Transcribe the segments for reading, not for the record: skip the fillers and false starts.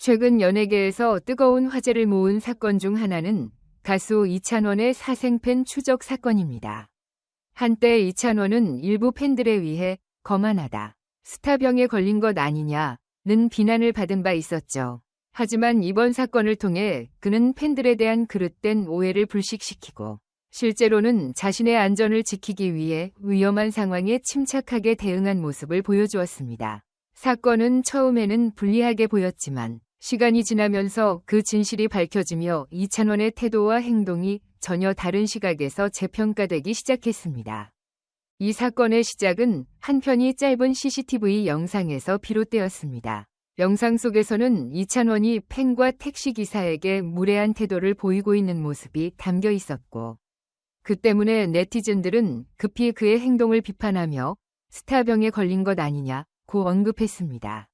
최근 연예계에서 뜨거운 화제를 모은 사건 중 하나는 가수 이찬원의 사생팬 추적 사건입니다. 한때 이찬원은 일부 팬들에 의해 거만하다, 스타병에 걸린 것 아니냐는 비난을 받은 바 있었죠. 하지만 이번 사건을 통해 그는 팬들에 대한 그릇된 오해를 불식시키고 실제로는 자신의 안전을 지키기 위해 위험한 상황에 침착하게 대응한 모습을 보여주었습니다. 사건은 처음에는 불리하게 보였지만 시간이 지나면서 그 진실이 밝혀지며 이찬원의 태도와 행동이 전혀 다른 시각에서 재평가되기 시작했습니다. 이 사건의 시작은 한 편이 짧은 CCTV 영상에서 비롯되었습니다. 영상 속에서는 이찬원이 팬과 택시기사에게 무례한 태도를 보이고 있는 모습이 담겨 있었고, 그 때문에 네티즌들은 급히 그의 행동을 비판하며 스타병에 걸린 것 아니냐고 언급했습니다.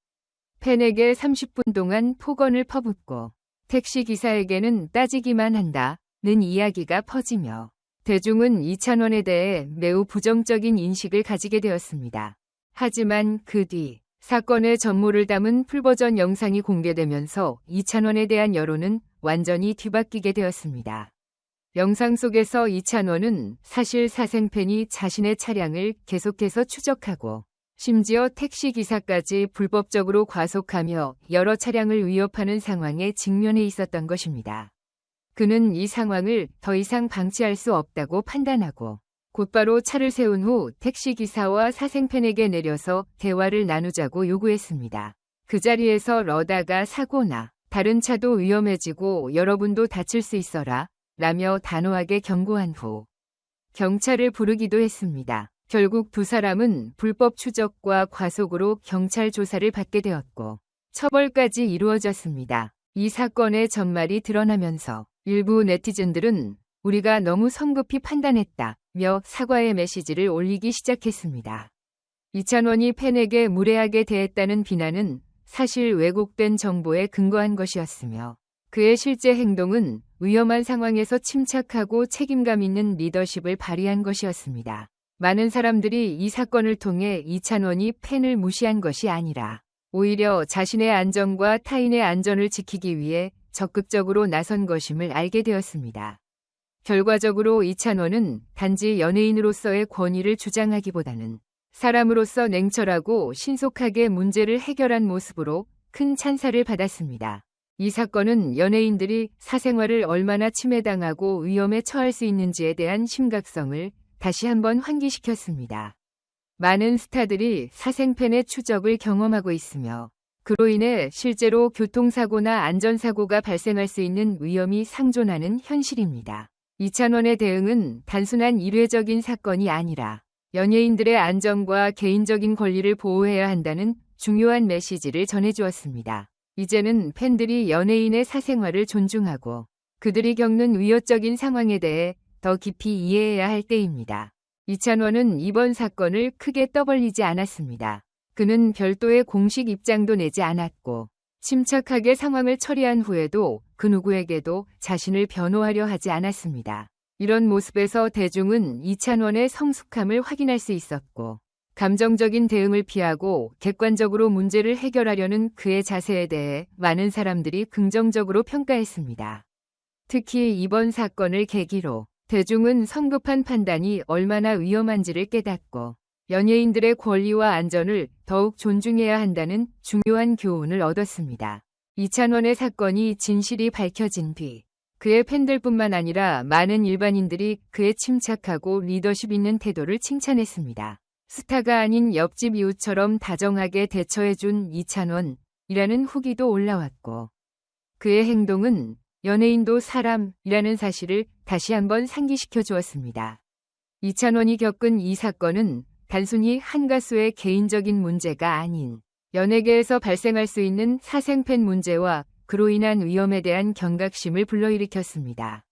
팬에게 30분 동안 폭언을 퍼붓고 택시기사에게는 따지기만 한다는 이야기가 퍼지며 대중은 이찬원에 대해 매우 부정적인 인식을 가지게 되었습니다. 하지만 그 뒤 사건의 전모를 담은 풀버전 영상이 공개되면서 이찬원에 대한 여론은 완전히 뒤바뀌게 되었습니다. 영상 속에서 이찬원은 사실 사생팬이 자신의 차량을 계속해서 추적하고 심지어 택시기사까지 불법적으로 과속하며 여러 차량을 위협하는 상황에 직면해 있었던 것입니다. 그는 이 상황을 더 이상 방치할 수 없다고 판단하고 곧바로 차를 세운 후 택시기사와 사생팬에게 내려서 대화를 나누자고 요구했습니다. 그 자리에서 러다가 사고나 다른 차도 위험해지고 여러분도 다칠 수 있어라 라며 단호하게 경고한 후 경찰을 부르기도 했습니다. 결국 두 사람은 불법 추적과 과속으로 경찰 조사를 받게 되었고 처벌까지 이루어졌습니다. 이 사건의 전말이 드러나면서 일부 네티즌들은 우리가 너무 성급히 판단했다며 사과의 메시지를 올리기 시작했습니다. 이찬원이 팬에게 무례하게 대했다는 비난은 사실 왜곡된 정보에 근거한 것이었으며 그의 실제 행동은 위험한 상황에서 침착하고 책임감 있는 리더십을 발휘한 것이었습니다. 많은 사람들이 이 사건을 통해 이찬원이 팬을 무시한 것이 아니라 오히려 자신의 안전과 타인의 안전을 지키기 위해 적극적으로 나선 것임을 알게 되었습니다. 결과적으로 이찬원은 단지 연예인으로서의 권위를 주장하기보다는 사람으로서 냉철하고 신속하게 문제를 해결한 모습으로 큰 찬사를 받았습니다. 이 사건은 연예인들이 사생활을 얼마나 침해당하고 위험에 처할 수 있는지에 대한 심각성을 다시 한번 환기시켰습니다. 많은 스타들이 사생팬의 추적을 경험하고 있으며 그로 인해 실제로 교통사고나 안전사고가 발생할 수 있는 위험이 상존하는 현실입니다. 이찬원의 대응은 단순한 일회적인 사건이 아니라 연예인들의 안전과 개인적인 권리를 보호해야 한다는 중요한 메시지를 전해주었습니다. 이제는 팬들이 연예인의 사생활을 존중하고 그들이 겪는 위협적인 상황에 대해 더 깊이 이해해야 할 때입니다. 이찬원은 이번 사건을 크게 떠벌리지 않았습니다. 그는 별도의 공식 입장도 내지 않았고 침착하게 상황을 처리한 후에도 그 누구에게도 자신을 변호하려 하지 않았습니다. 이런 모습에서 대중은 이찬원의 성숙함을 확인할 수 있었고 감정적인 대응을 피하고 객관적으로 문제를 해결하려는 그의 자세에 대해 많은 사람들이 긍정적으로 평가했습니다. 특히 이번 사건을 계기로 대중은 성급한 판단이 얼마나 위험한지를 깨닫고 연예인들의 권리와 안전을 더욱 존중해야 한다는 중요한 교훈을 얻었습니다. 이찬원의 사건이 진실이 밝혀진 뒤 그의 팬들뿐만 아니라 많은 일반인들이 그의 침착하고 리더십 있는 태도를 칭찬했습니다. 스타가 아닌 옆집 이웃처럼 다정하게 대처해준 이찬원이라는 후기도 올라왔고 그의 행동은 연예인도 사람이라는 사실을 다시 한번 상기시켜 주었습니다. 이찬원이 겪은 이 사건은 단순히 한 가수의 개인적인 문제가 아닌 연예계에서 발생할 수 있는 사생팬 문제와 그로 인한 위험에 대한 경각심을 불러일으켰습니다.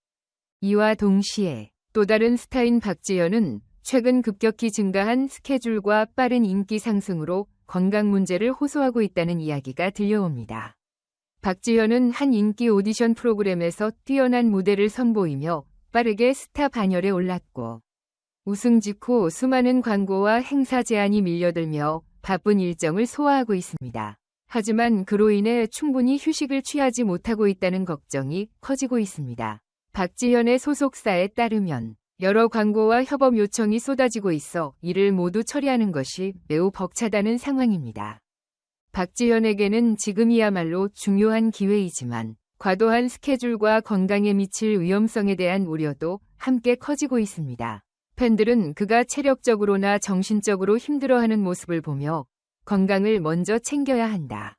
이와 동시에 또 다른 스타인 박지현은 최근 급격히 증가한 스케줄과 빠른 인기 상승으로 건강 문제를 호소하고 있다는 이야기가 들려옵니다. 박지현은 한 인기 오디션 프로그램에서 뛰어난 무대를 선보이며 빠르게 스타 반열에 올랐고 우승 직후 수많은 광고와 행사 제안이 밀려들며 바쁜 일정을 소화하고 있습니다. 하지만 그로 인해 충분히 휴식을 취하지 못하고 있다는 걱정이 커지고 있습니다. 박지현의 소속사에 따르면 여러 광고와 협업 요청이 쏟아지고 있어 이를 모두 처리하는 것이 매우 벅차다는 상황입니다. 박지현에게는 지금이야말로 중요한 기회이지만 과도한 스케줄과 건강에 미칠 위험성에 대한 우려도 함께 커지고 있습니다. 팬들은 그가 체력적으로나 정신적으로 힘들어하는 모습을 보며 건강을 먼저 챙겨야 한다.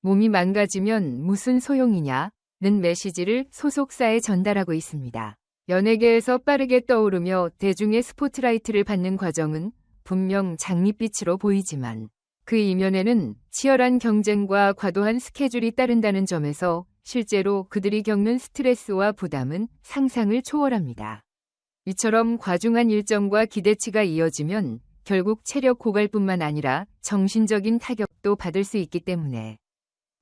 몸이 망가지면 무슨 소용이냐? 는 메시지를 소속사에 전달하고 있습니다. 연예계에서 빠르게 떠오르며 대중의 스포트라이트를 받는 과정은 분명 장밋빛으로 보이지만 그 이면에는 치열한 경쟁과 과도한 스케줄이 따른다는 점에서 실제로 그들이 겪는 스트레스와 부담은 상상을 초월합니다. 이처럼 과중한 일정과 기대치가 이어지면 결국 체력 고갈뿐만 아니라 정신적인 타격도 받을 수 있기 때문에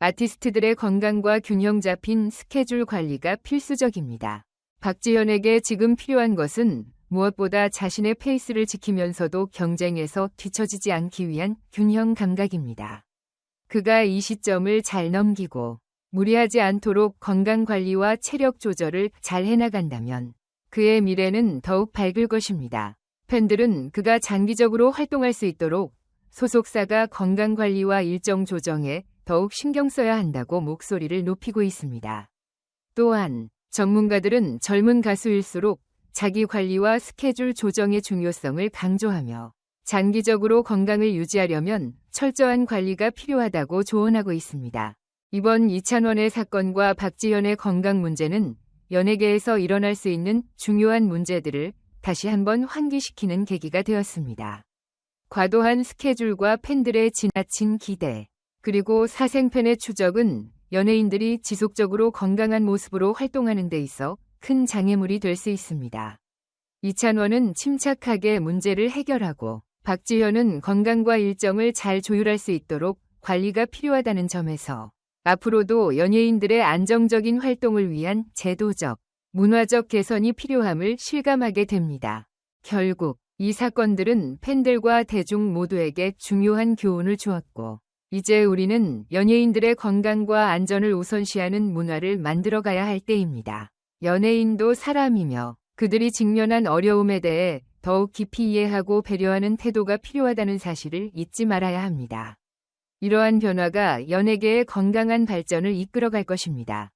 아티스트들의 건강과 균형 잡힌 스케줄 관리가 필수적입니다. 박지현에게 지금 필요한 것은 무엇보다 자신의 페이스를 지키면서도 경쟁에서 뒤처지지 않기 위한 균형 감각입니다. 그가 이 시점을 잘 넘기고 무리하지 않도록 건강 관리와 체력 조절을 잘 해나간다면 그의 미래는 더욱 밝을 것입니다. 팬들은 그가 장기적으로 활동할 수 있도록 소속사가 건강 관리와 일정 조정에 더욱 신경 써야 한다고 목소리를 높이고 있습니다. 또한 전문가들은 젊은 가수일수록 자기 관리와 스케줄 조정의 중요성을 강조하며 장기적으로 건강을 유지하려면 철저한 관리가 필요하다고 조언하고 있습니다. 이번 이찬원의 사건과 박지현의 건강 문제는 연예계에서 일어날 수 있는 중요한 문제들을 다시 한번 환기시키는 계기가 되었습니다. 과도한 스케줄과 팬들의 지나친 기대, 그리고 사생팬의 추적은 연예인들이 지속적으로 건강한 모습으로 활동하는 데 있어 큰 장애물이 될 수 있습니다. 이찬원은 침착하게 문제를 해결하고 박지현은 건강과 일정을 잘 조율할 수 있도록 관리가 필요하다는 점에서 앞으로도 연예인들의 안정적인 활동을 위한 제도적, 문화적 개선이 필요함을 실감하게 됩니다. 결국 이 사건들은 팬들과 대중 모두에게 중요한 교훈을 주었고 이제 우리는 연예인들의 건강과 안전을 우선시하는 문화를 만들어가야 할 때입니다. 연예인도 사람이며 그들이 직면한 어려움에 대해 더욱 깊이 이해하고 배려하는 태도가 필요하다는 사실을 잊지 말아야 합니다. 이러한 변화가 연예계의 건강한 발전을 이끌어갈 것입니다.